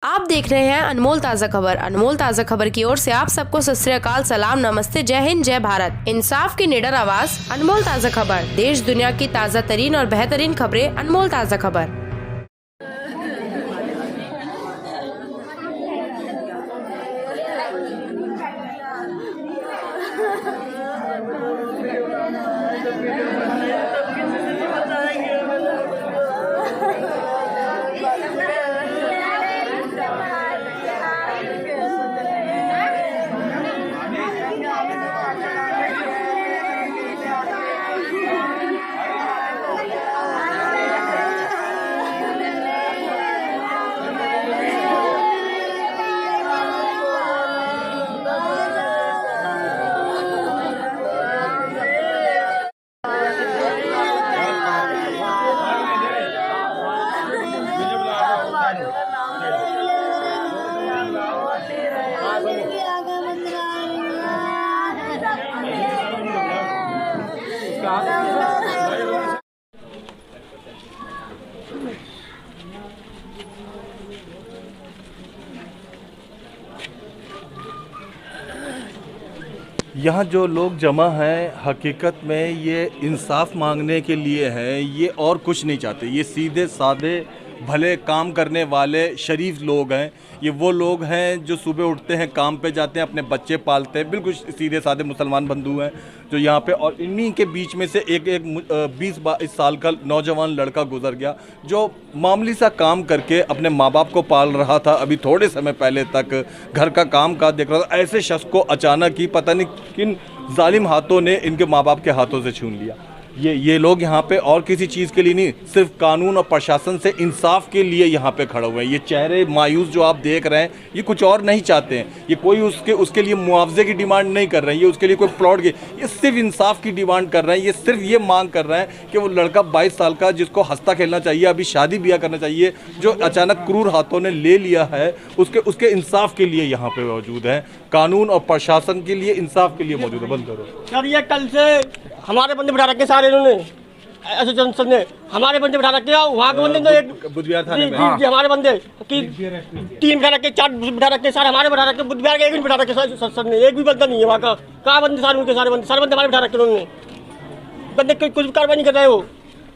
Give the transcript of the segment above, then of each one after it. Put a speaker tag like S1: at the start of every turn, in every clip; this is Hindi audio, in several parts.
S1: आप देख रहे हैं अनमोल ताज़ा खबर। अनमोल ताज़ा खबर की ओर से आप सबको सत श्री अकाल, सलाम, नमस्ते, जय हिंद, जय भारत। इंसाफ की निडर आवाज, अनमोल ताज़ा खबर। देश दुनिया की ताज़ा तरीन और बेहतरीन खबरें, अनमोल ताज़ा खबर।
S2: यहाँ जो लोग जमा हैं हकीकत में ये इंसाफ मांगने के लिए हैं, ये और कुछ नहीं चाहते। ये सीधे साधे भले काम करने वाले शरीफ लोग हैं। ये वो लोग हैं जो सुबह उठते हैं, काम पे जाते हैं, अपने बच्चे पालते हैं, बिल्कुल सीधे साधे मुसलमान बंधु हैं जो यहाँ पे। और इन्हीं के बीच में से एक 20-22 साल का नौजवान लड़का गुजर गया जो मामूली सा काम करके अपने माँ बाप को पाल रहा था। अभी थोड़े समय पहले तक घर का काम काज देख रहा था। ऐसे शख्स को अचानक ही पता नहीं किन जालिम हाथों ने इनके माँ बाप के हाथों से छीन लिया। ये लोग यहाँ पे और किसी चीज़ के लिए नहीं, सिर्फ कानून और प्रशासन से इंसाफ के लिए यहाँ पे खड़े हुए हैं। ये चेहरे मायूस जो आप देख रहे हैं, ये कुछ और नहीं चाहते हैं। ये कोई उसके लिए मुआवजे की डिमांड नहीं कर रहे हैं, ये उसके लिए कोई प्लॉट की, ये सिर्फ इंसाफ की डिमांड कर रहे हैं। ये सिर्फ ये मांग कर रहे हैं कि वो लड़का 22 साल का जिसको हंसता खेलना चाहिए, अभी शादी ब्याह करना चाहिए, जो अचानक क्रूर हाथों ने ले लिया है, उसके इंसाफ के लिए यहाँ पे मौजूद है। कानून और प्रशासन के लिए, इंसाफ के लिए मौजूद है। बंद करो
S3: सर। ये कल से हमारे बंदे बिठा रखे सारे इन्होंने, एसोसिएशन ने हमारे बंदे बिठा रखे, वहाँ के बंदे तो एक बुधवार थाने में हमारे बंदे की 3 बिठा रखे, 4 बिठा रखे, सारे हमारे बिठा रखे। बुधवार के 1 भी बिठा रखे सर ने, एक भी बंदा नहीं है वहाँ का। कहाँ बंदे सारे उनके, सारे बंदे हमारे बिठा रखे उन्होंने। बंदे कुछ कार्रवाई नहीं कर रहे वो।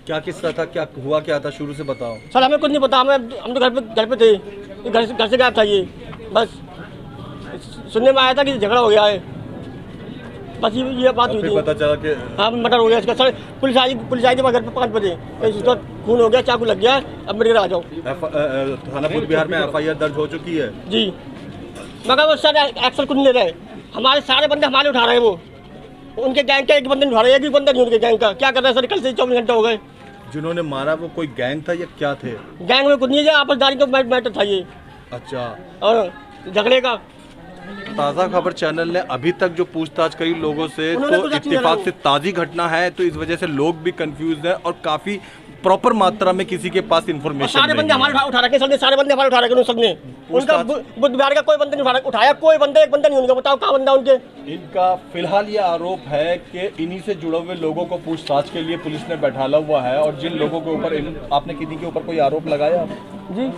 S2: क्या किस्सा था, क्या हुआ, क्या था, शुरू से बताओ
S3: सर। हमें कुछ नहीं पता, हम तो घर पे थे, घर से गायब था ये। बस सुनने में आया था कि झगड़ा हो गया है, बस ये बात हुई थी।
S2: पता चला कि
S3: हाँ मर्डर हो गया इसका। सर पुलिस आई थी घर पे 5 बजे, इसका खून हो गया, चाकू लग गया, अब मेरे घर आ जाओ।
S2: थाना बिहार में FIR दर्ज हो चुकी है
S3: जी, मगर वो सर एक्शन कुछ नहीं ले रहे। हमारे सारे बंदे हमारे उठा रहे हैं, वो उनके गैंग का एक बंदे उठा रहे हैं, एक भी बंदा नहीं उनके गैंग का। क्या कर रहे हैं सर, कल से 24 घंटे हो गए।
S2: जिन्होंने मारा वो कोई गैंग था या क्या थे?
S3: गैंग में कुछ नहीं है, आपसदारी का मैटर था ये।
S2: अच्छा,
S3: और झगड़े का।
S2: ताज़ा खबर चैनल ने अभी तक जो पूछताछ करी लोगों से, तो इत्तेफाक से ताज़ी घटना है, तो इस वजह से लोग भी कंफ्यूज हैं और काफ़ी प्रॉपर मात्रा में किसी के पास इंफॉर्मेशन
S3: सारे बंदे हमारे उठा रखे सबने, सारे बंदे हमारे उठा रखे सबने। उनका बुधवार का कोई बंदा नहीं उठाया, कोई बंदा, एक बंदा नहीं उनका। बताओ कहाँ बंदा उनके?
S2: इनका फिलहाल ये आरोप है कि इन्हीं से जुड़े हुए लोगों को पूछताछ के लिए पुलिस ने बैठाला हुआ है। और जिन लोगों के ऊपर आपने किसी के ऊपर कोई आरोप लगाया
S3: जी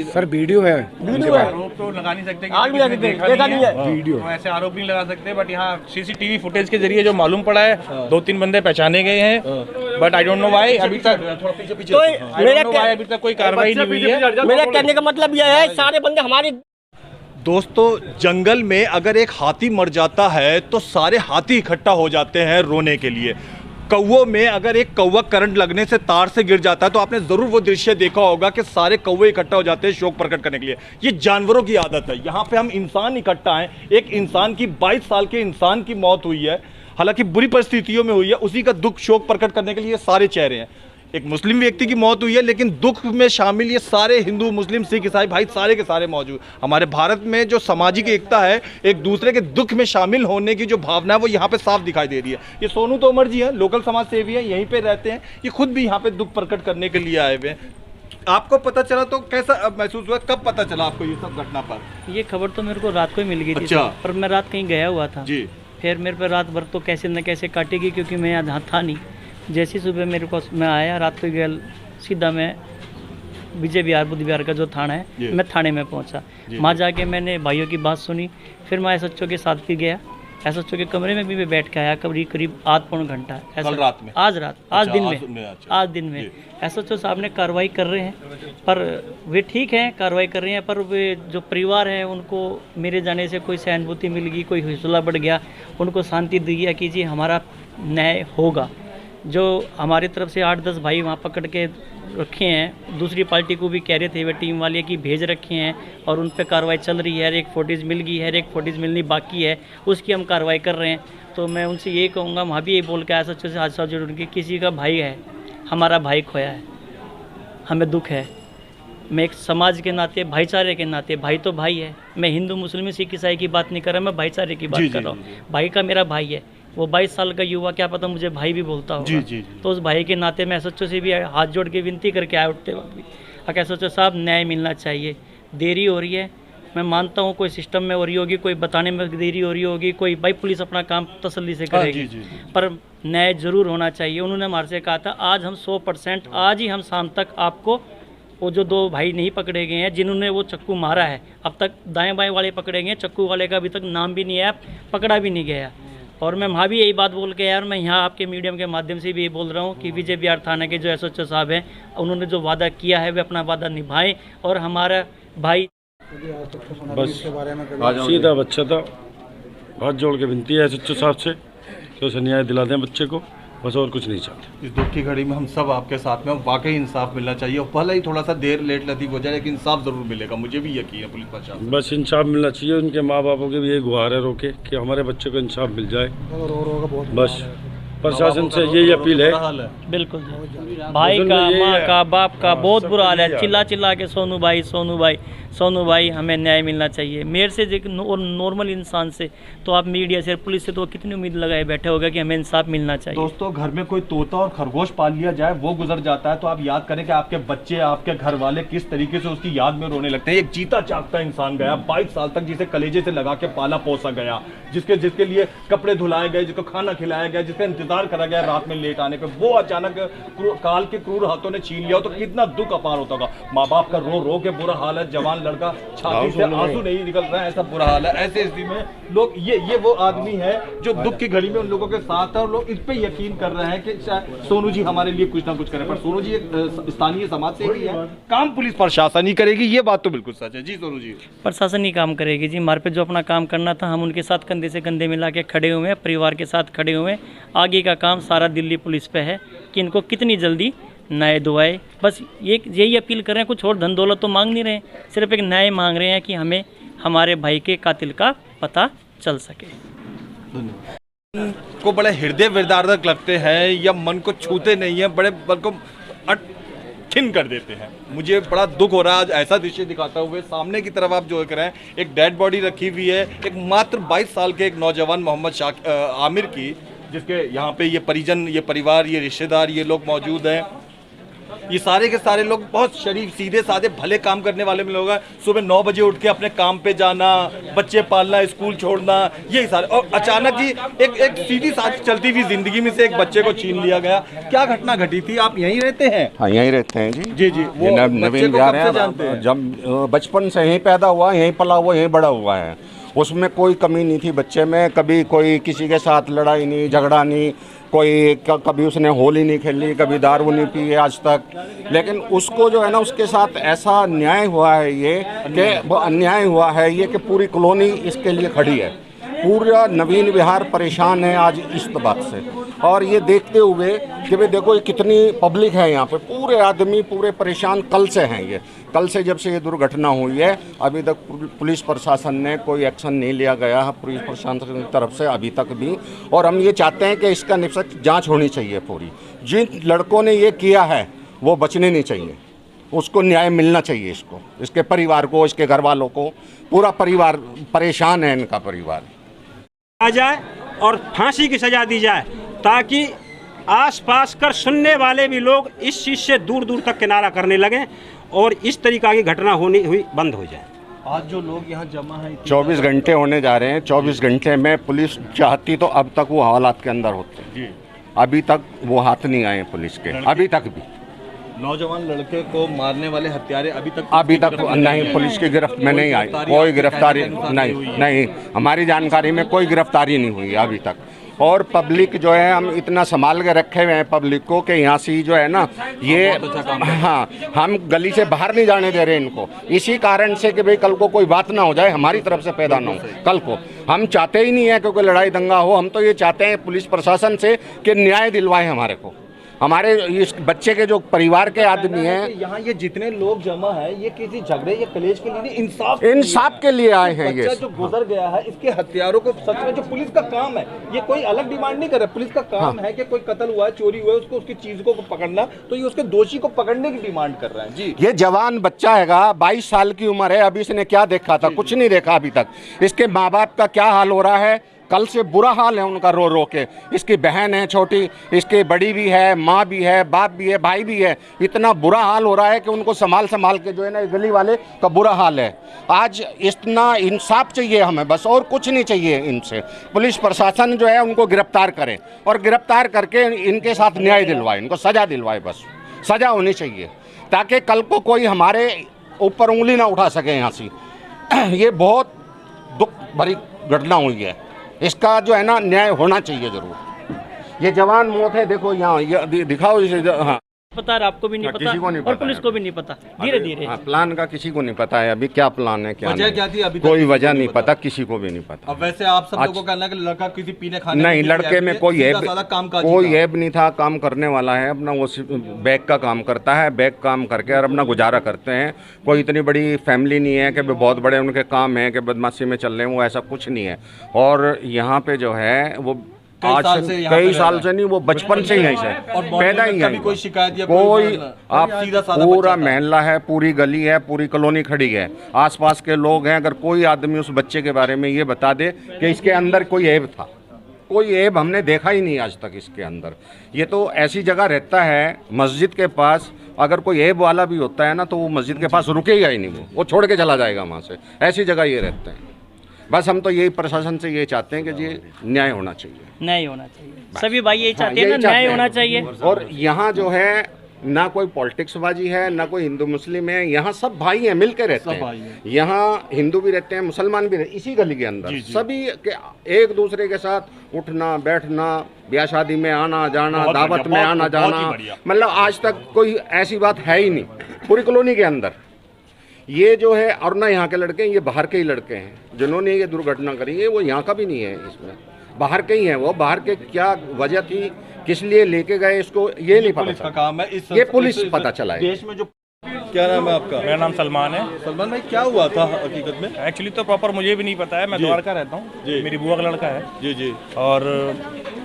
S4: सर? वीडियो है,
S5: आरोप तो लगा नहीं सकते,
S3: आज भी देखा नहीं है
S4: वीडियो,
S5: तो ऐसे आरोप नहीं लगा सकते। बट यहाँ CCTV फुटेज के जरिए जो मालूम पड़ा है, 2-3 बंदे पहचाने गए हैं। But I don't know why अभी तक कोई कार्रवाई नहीं हुई है।
S3: मेरा कहने का मतलब यह है, सारे बंदे हमारे।
S2: दोस्तों, जंगल में अगर एक हाथी मर जाता है तो सारे हाथी इकट्ठा हो जाते हैं रोने के लिए। कौवों में अगर एक कौवा करंट लगने से तार से गिर जाता है तो आपने ज़रूर वो दृश्य देखा होगा कि सारे कौवे इकट्ठा हो जाते हैं शोक प्रकट करने के लिए। ये जानवरों की आदत है। यहाँ पे हम इंसान इकट्ठा हैं। एक इंसान की 22 साल के इंसान की मौत हुई है, हालांकि बुरी परिस्थितियों में हुई है। उसी का दुख, शोक प्रकट करने के लिए ये सारे चेहरे हैं। एक मुस्लिम व्यक्ति की मौत हुई है, लेकिन दुख में शामिल ये सारे हिंदू, मुस्लिम, सिख, ईसाई भाई सारे के सारे मौजूद। हमारे भारत में जो सामाजिक एकता है, एक दूसरे के दुख में शामिल होने की जो भावना है, वो यहाँ पे साफ दिखाई दे रही है। ये सोनू तोमर जी हैं, लोकल समाज सेवी हैं, यहीं पे रहते हैं। ये खुद भी यहाँ पे दुख प्रकट करने के लिए आए हुए हैं। आपको पता चला तो कैसा महसूस हुआ? कब पता चला आपको ये सब घटना पर?
S6: ये खबर तो मेरे को रात को ही मिल गई थी।
S2: अच्छा।
S6: पर मैं रात कहीं गया हुआ था
S2: जी।
S6: फिर मेरे पे रात भर तो कैसे न कैसे काटेगी, क्योंकि मैं यहाँ था नहीं। जैसी सुबह मेरे को मैं आया रात को गया, सीधा मैं विजय विहार बुद्ध विहार का जो थाना है, मैं थाने में पहुंचा। वहाँ जाके मैंने भाइयों की बात सुनी, फिर मैं एसएचओ के साथ भी गया। एसएचओ के कमरे में भी मैं बैठ के आया करीब आध पौन घंटा।
S2: कल रात में? आज
S6: दिन में एसएचओ साहब ने कार्रवाई कर रहे हैं, पर वे ठीक हैं, कार्रवाई कर रहे हैं, पर वे जो परिवार है उनको मेरे जाने से कोई सहानुभूति मिल गई, कोई हौसला बढ़ गया, उनको शांति दी गया कि जी हमारा न्याय होगा। जो हमारी तरफ से 8-10 भाई वहाँ पकड़ के रखे हैं, दूसरी पार्टी को भी कह रहे थे वे टीम वाले कि भेज रखे हैं और उन पे कार्रवाई चल रही है। एक फुटेज मिल गई है, एक फुटेज मिलनी बाकी है, उसकी हम कार्रवाई कर रहे हैं। तो मैं उनसे यही कहूँगा, वहाँ भी यही बोल के आया सच्चे से हादसा जुड़ के, किसी का भाई है, हमारा भाई खोया है, हमें दुख है। मैं एक समाज के नाते, भाईचारे के नाते, भाई तो भाई है, मैं हिंदू मुस्लिम सिख ईसाई की बात नहीं कर रहा, मैं भाईचारे की बात कर रहा हूँ। भाई का मेरा भाई है, वो 22 साल का युवा, क्या पता मुझे भाई भी बोलता होगा। तो उस भाई के नाते मैं एसएचओ से भी हाथ जोड़ के विनती करके आया उठते वक्त भी, एसएचओ साहब न्याय मिलना चाहिए, देरी हो रही है। मैं मानता हूँ कोई सिस्टम में हो रही होगी, कोई बताने में देरी हो रही होगी, कोई भाई पुलिस अपना काम तसल्ली से करेगी, पर न्याय जरूर होना चाहिए। उन्होंने हमारे से कहा था आज हम 100%, आज ही हम शाम तक आपको, वो जो 2 भाई नहीं पकड़े गए हैं जिन्होंने वो चक्कू मारा है, अब तक दाएं बाएं वाले पकड़े गए हैं, चक्कू वाले का अभी तक नाम भी नहीं आया, पकड़ा भी नहीं गया। और मैं वहाँ भी यही बात बोल के यार, मैं यहाँ आपके मीडियम के माध्यम से भी यही बोल रहा हूँ कि विजय विहार थाना के जो एसएचओ साहब हैं, उन्होंने जो वादा किया है वे अपना वादा निभाएं और हमारा भाई
S4: बस सीधा बच्चा था, हाथ जोड़ के विनती है एसएचओ साहब से कि उसे न्याय दिला दें बच्चे को, बस और कुछ नहीं चाहते।
S2: इस दुख की घड़ी में हम सब आपके साथ में, वाकई इंसाफ मिलना चाहिए, और भले ही थोड़ा सा देर लेट लतीफ़ हो जाए लेकिन इंसाफ ज़रूर मिलेगा, मुझे भी यकीन है पुलिस प्रशासन।
S4: बस इंसाफ मिलना चाहिए, उनके माँ बापों की भी यही गुहार है रोके कि हमारे बच्चे को इंसाफ मिल जाए। बस प्रशासन से यही अपील है।
S6: बिल्कुल जी, भाई का, माँ का, बाप का बहुत बुरा हाल है। चिल्ला चिल्ला के सोनू भाई, सोनू भाई, सोनू भाई, हमें न्याय मिलना चाहिए। मेरे से और नॉर्मल इंसान से, तो आप मीडिया से, पुलिस से तो कितनी उम्मीद लगाए बैठे होगा कि हमें इंसाफ मिलना चाहिए।
S2: दोस्तों, घर में कोई तोता और खरगोश पाल लिया जाए, वो गुजर जाता है, तो आप याद करें कि आपके बच्चे, आपके घर वाले किस तरीके से उसकी याद में रोने लगते हैं। एक जीता जागता इंसान गया 22 साल तक, जिसे कलेजे से लगा के पाला पोसा गया, जिसके लिए कपड़े धुलाए गए, जिसको खाना खिलाया गया, जिसका इंतजार करा गया रात में लेट आने पे, वो अचानक काल के क्रूर हाथों ने छीन लिया, तो कितना दुख अपार होता होगा। माँ बाप का रो रो के बुरा हाल है, जवान लड़का छाती से आंसू नहीं निकल रहा है, ऐसा बुरा हाल है। ऐसे स्थिति में लोग, ये वो आदमी है जो दुख की घड़ी में उन लोगों के साथ है, और लोग इस पे यकीन कर रहे हैं कि सोनू जी हमारे लिए कुछ ना कुछ करें, पर सोनू जी एक स्थानीय समाज सेवी है, काम पुलिस प्रशासन ही करेगी, ये बात तो बिल्कुल सच है। जी सोनू जी,
S6: प्रशासन ही काम करेगी जी, हमारे पे जो अपना काम करना था हम उनके साथ कंधे से कंधे मिला के खड़े हुए हैं, परिवार के साथ खड़े हुए हैं। आगे का काम सारा दिल्ली पुलिस पे है कि इनको कितनी जल्दी न्याय दुआए। बस यही अपील कर रहे हैं, कुछ और धन दौलत तो मांग नहीं रहे हैं, सिर्फ एक न्याय मांग रहे हैं कि हमें हमारे भाई के कातिल का पता चल सके।
S2: को बड़े हृदय विदारक लगते हैं या मन को छूते नहीं है, बड़े मन को छिन कर देते हैं। मुझे बड़ा दुख हो रहा है आज ऐसा दृश्य दिखाता हुए। सामने की तरफ आप जो कर रहे हैं, एक डेड बॉडी रखी हुई है, एक मात्र 22 साल के एक नौजवान मोहम्मद आमिर की, जिसके यहाँ पे ये परिजन, ये परिवार, ये रिश्तेदार, ये लोग मौजूद हैं। ये सारे के सारे लोग बहुत शरीफ, सीधे साधे, भले काम करने वाले में लोग हैं। सुबह 9 बजे उठ के अपने काम पे जाना, बच्चे पालना, स्कूल छोड़ना, यही सारे, और अचानक ही एक सीधी साथ चलती हुई जिंदगी में से एक बच्चे को छीन लिया गया। क्या घटना घटी थी? आप यहीं रहते हैं?
S7: हाँ, यहीं रहते हैं जी।
S2: जी जी, वो
S7: नवीन बिहार है, जब बचपन से यहीं पैदा हुआ, यहीं पला हुआ, यहीं बड़ा हुआ है। उसमें कोई कमी नहीं थी बच्चे में, कभी कोई किसी के साथ लड़ाई नहीं, झगड़ा नहीं, कोई कभी उसने होली नहीं खेली, कभी दारू नहीं पी है आज तक। लेकिन उसको जो है ना, उसके साथ ऐसा न्याय हुआ है ये कि वो अन्याय हुआ है ये कि पूरी कॉलोनी इसके लिए खड़ी है, पूरा नवीन विहार परेशान है आज इस बात से। और ये देखते हुए कि भाई देखो ये कितनी पब्लिक है यहाँ पे, पूरे आदमी पूरे परेशान कल से हैं। ये कल से जब से ये दुर्घटना हुई है, अभी तक पुलिस प्रशासन ने कोई एक्शन नहीं लिया गया है, पुलिस प्रशासन की तरफ से अभी तक भी। और हम ये चाहते हैं कि इसका निष्पक्ष जांच होनी चाहिए पूरी। जिन लड़कों ने ये किया है वो बचने नहीं चाहिए, उसको न्याय मिलना चाहिए, इसको, इसके परिवार को, इसके घर वालों को। पूरा परिवार परेशान है, इनका परिवार
S8: आ जाए और फांसी की सजा दी जाए, ताकि आसपास कर सुनने वाले भी लोग इस चीज़ से दूर दूर तक किनारा करने लगें और इस तरीक़ा की घटना होनी हुई बंद हो जाए।
S2: आज जो लोग यहाँ जमा हैं,
S7: 24 घंटे होने जा रहे हैं, 24 घंटे में पुलिस चाहती तो अब तक वो हालात के अंदर होते हैं। अभी तक वो हाथ नहीं आए पुलिस के, अभी तक भी।
S2: नौजवान लड़के को मारने वाले हत्यारे अभी तक
S7: नहीं, पुलिस की गिरफ्त में नहीं आई, कोई गिरफ्तारी नहीं, हमारी जानकारी में कोई गिरफ्तारी नहीं हुई अभी तक। और पब्लिक जो है, हम इतना संभाल के रखे हुए हैं पब्लिक को कि यहाँ से जो है ना, ये हाँ, हम गली से बाहर नहीं जाने दे रहे इनको, इसी कारण से कि भाई कल को कोई बात ना हो जाए, हमारी तरफ से पैदा ना हो कल को। हम चाहते ही नहीं है कि कोई लड़ाई दंगा हो, हम तो ये चाहते हैं पुलिस प्रशासन से कि न्याय दिलवाएं हमारे को, हमारे इस बच्चे के जो परिवार के आदमी हैं।
S2: यहाँ ये जितने लोग जमा है, ये किसी झगड़े या कलेश के लिए नहीं,
S7: इंसाफ के लिए आए हैं। ये
S2: जो गुजर गया है, इसके हत्यारों को सच में, जो पुलिस का काम है, ये कोई अलग डिमांड नहीं कर रहा, पुलिस का काम है कि कोई कत्ल हुआ है, चोरी हुआ है, उसको उसकी चीज को पकड़ना, तो ये उसके दोषी को पकड़ने की डिमांड कर रहा है। जी,
S7: ये जवान बच्चा हैगा, 22 साल की उम्र है, अभी इसने क्या देखा था? कुछ नहीं देखा अभी तक। इसके माँ बाप का क्या हाल हो रहा है, कल से बुरा हाल है उनका रो रो के। इसकी बहन है छोटी, इसकी बड़ी भी है, माँ भी है, बाप भी है, भाई भी है। इतना बुरा हाल हो रहा है कि उनको संभाल के जो है ना, गली वाले का बुरा हाल है। आज इतना इंसाफ चाहिए हमें, बस और कुछ नहीं चाहिए इनसे। पुलिस प्रशासन जो है उनको गिरफ्तार करे, और गिरफ्तार करके इनके साथ न्याय दिलवाए, इनको सज़ा दिलवाए, बस सज़ा होनी चाहिए, ताकि कल को कोई हमारे ऊपर उंगली ना उठा सके यहाँ से। ये बहुत दुख भरी घटना हुई है, इसका जो है ना न्याय होना चाहिए जरूर। ये जवान मौत है, देखो यहाँ, ये दिखाओ इसे। हाँ,
S6: पता है, आपको भी नहीं पता,
S7: किसी को नहीं
S6: और
S7: पता
S6: पुलिस को भी नहीं पता। धीरे धीरे
S7: प्लान का किसी को नहीं पता है अभी, क्या प्लान है, क्या
S2: वजह क्या थी अभी
S7: कोई वजह नहीं पता, किसी को भी नहीं पता।
S2: अब वैसे आप सब लोगों को कहना है कि लड़का किसी पीने खाने
S7: नहीं, लड़के में कोई ऐब नहीं था, काम करने वाला है अपना, वो बैग का काम करता है, बैग काम करके और अपना गुजारा करते हैं। कोई इतनी बड़ी फैमिली नहीं है कि बहुत बड़े उनके काम है कि बदमाशी में चल रहे हैं, वो ऐसा कुछ नहीं है। और यहाँ पे जो है वो आज कई साल से नहीं, वो बचपन से ही है, पैदा ही है।
S2: कोई शिकायत या
S7: कोई आप
S2: सीधा
S7: पूरा मोहल्ला है, पूरी गली है, पूरी कॉलोनी खड़ी है, आसपास के लोग हैं। अगर कोई आदमी उस बच्चे के बारे में ये बता दे कि इसके अंदर कोई ऐब था, कोई ऐब हमने देखा ही नहीं आज तक इसके अंदर। ये तो ऐसी जगह रहता है मस्जिद के पास, अगर कोई ऐब वाला भी होता है ना, तो वो मस्जिद के पास रुकेगा ही नहीं, वो छोड़ के चला जाएगा वहाँ से। ऐसी जगह ये रहते हैं। बस हम तो यही प्रशासन से ये चाहते हैं कि ये न्याय होना चाहिए,
S6: न्याय होना चाहिए। सभी भाई यही चाहते हैं ना, न्याय होना चाहिए।
S7: और यहाँ जो है ना कोई पॉलिटिक्स बाजी है, ना कोई हिंदू मुस्लिम है, यहाँ सब भाई हैं, मिल के रहते हैं। यहाँ हिंदू भी रहते हैं, मुसलमान भी रहते हैं, इसी गली के अंदर। सभी के एक दूसरे के साथ उठना बैठना, ब्याह शादी में आना जाना, दावत में आना जाना, मतलब आज तक कोई ऐसी बात है ही नहीं पूरी कॉलोनी के अंदर। ये जो है, और ना यहाँ के लड़के हैं, ये बाहर के ही लड़के हैं जिन्होंने ये दुर्घटना करी है, वो यहाँ का भी नहीं है, इसमें बाहर के ही हैं। वो बाहर के क्या वजह थी, किस लिए लेके गए, इसको ये नहीं पता का
S2: काम है।
S7: ये पुलिस पता चला है।
S2: देश में जो क्या नाम है आपका?
S5: मेरा नाम सलमान है।
S2: सलमान भाई, क्या हुआ था हकीकत में?
S5: एक्चुअली तो प्रॉपर मुझे भी नहीं पता है, मैं द्वारका रहता हूँ, मेरी बुआ का लड़का है।
S2: जी जी।
S5: और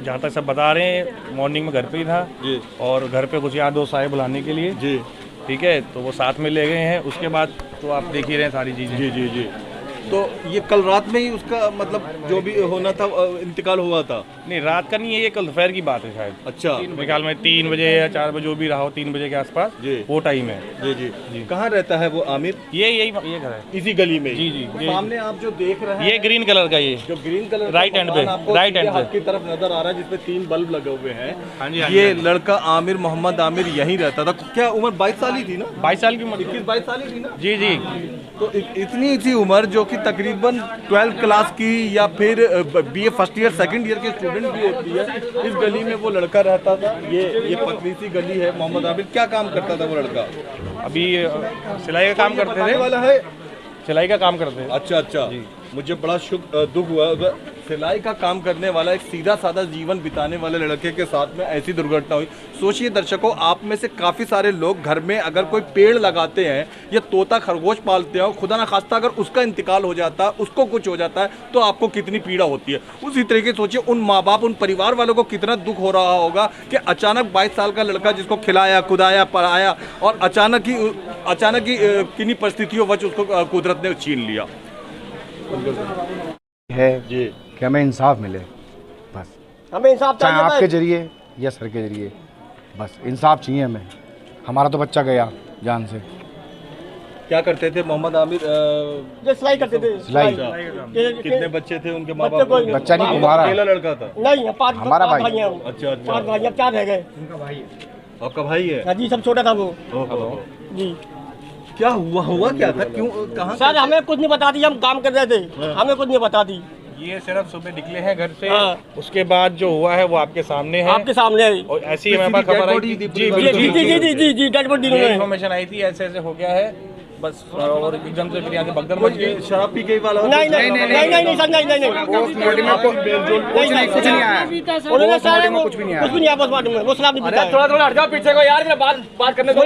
S5: जहाँ तक सब बता रहे हैं, मॉर्निंग में घर पे ही था जी, और घर पे कुछ यार दोस्त आए बुलाने के लिए जी, ठीक है, तो वो साथ में ले गए हैं। उसके बाद तो आप देख ही रहे हैं सारी चीज़ें।
S2: जी जी जी। तो ये कल रात में ही उसका मतलब जो भी होना था इंतकाल हुआ था?
S5: नहीं, रात का नहीं है, ये कल दोपहर की बात है शायद।
S2: अच्छा,
S5: मेरे ख्याल में 3 बजे या 4 बजे जो भी रहा हो, 3 बजे के आसपास वो टाइम है।
S2: जी जी जी। कहाँ रहता है वो आमिर?
S5: ये घर है,
S2: इसी गली में?
S5: जी जी।
S2: सामने आप जो देख रहे हैं,
S5: ये ग्रीन कलर का, ये
S2: जो ग्रीन कलर
S5: राइट हैंड पे, राइट हैंड पे
S2: की तरफ नजर आ रहा है, जिसपे 3 बल्ब लगे हुए हैं।
S5: हाँ जी।
S2: ये लड़का आमिर, मोहम्मद आमिर यहीं रहता था। क्या उम्र 22 साल ही थी ना?
S5: 22 साल की उम्र,
S2: 21-22 साल ही थी ना?
S5: जी जी।
S2: तो इतनी सी उम्र, जो कि तकरीबन 12th क्लास की या फिर BA first year second year के स्टूडेंट भी होती है, इस गली में वो लड़का रहता था। ये पतली सी गली है। मोहम्मद आमिर क्या काम करता था वो लड़का?
S5: अभी सिलाई का काम करते थे।
S2: वाला है,
S5: सिलाई का काम करते थे।
S2: अच्छा अच्छा। मुझे बड़ा दुख हुआ, सिलाई का काम करने वाला एक सीधा साधा जीवन बिताने वाले लड़के के साथ में ऐसी दुर्घटना हुई। सोचिए दर्शकों, आप में से काफ़ी सारे लोग घर में अगर कोई पेड़ लगाते हैं या तोता खरगोश पालते हैं, खुदा ना खास्ता अगर उसका इंतकाल हो जाता है, उसको कुछ हो जाता है, तो आपको कितनी पीड़ा होती है। उसी तरीके से सोचिए उन माँ बाप, उन परिवार वालों को कितना दुख हो रहा होगा कि अचानक 22 साल का लड़का जिसको खिलाया खुदाया पढ़ाया, और अचानक ही किन्हीं परिस्थितियों वजह उसको कुदरत ने छीन लिया
S9: है जी, कि हमें इंसाफ मिले, बस
S3: हमें इंसाफ
S9: चाहे
S3: चाहिए,
S9: आपके जरिए या सर के जरिए, बस इंसाफ चाहिए हमें। हमारा तो बच्चा गया जान से।
S2: क्या करते थे मोहम्मद आमिर?
S3: जो सिलाई करते थे।
S9: सिलाई।
S2: कितने बच्चे थे उनके माँ बाप?
S9: बच्चा नहीं, हमारा
S2: अकेला लड़का था?
S3: नहीं, 5
S9: हमारा भाई।
S3: भाई हैं।
S2: अच्छा अच्छा।
S3: 5 भाई, अब 4 रह गए।
S2: आपका भाई है?
S3: हाँ जी, सब छोटा था वो जी।
S2: क्या हुआ क्या था, क्यों, कहाँ?
S3: सर हमें कुछ नहीं बता दी, हम काम कर रहे थे, हमें कुछ नहीं बता दी।
S5: ये सिर्फ सुबह निकले हैं घर से,
S3: हाँ।
S5: उसके बाद जो हुआ है वो आपके सामने है।
S3: आपके सामने है।
S5: और ऐसी हमारे पास खबर आई थी,
S3: जी डेड बॉडी
S5: इन्फॉर्मेशन आई थी ऐसे ऐसे हो गया है बस, और एकदम से फिर यहाँ से भगदड़ मच गई।
S2: शराब पी के वाला?
S3: नहीं सर, नहीं कुछ नहीं आया उन्होंने, कुछ भी नहीं आया पोस्टमार्टम में, वो शराब नहीं पीता है।
S9: थोड़ा हट जाओ पीछे को यार, मैं बात करने दो।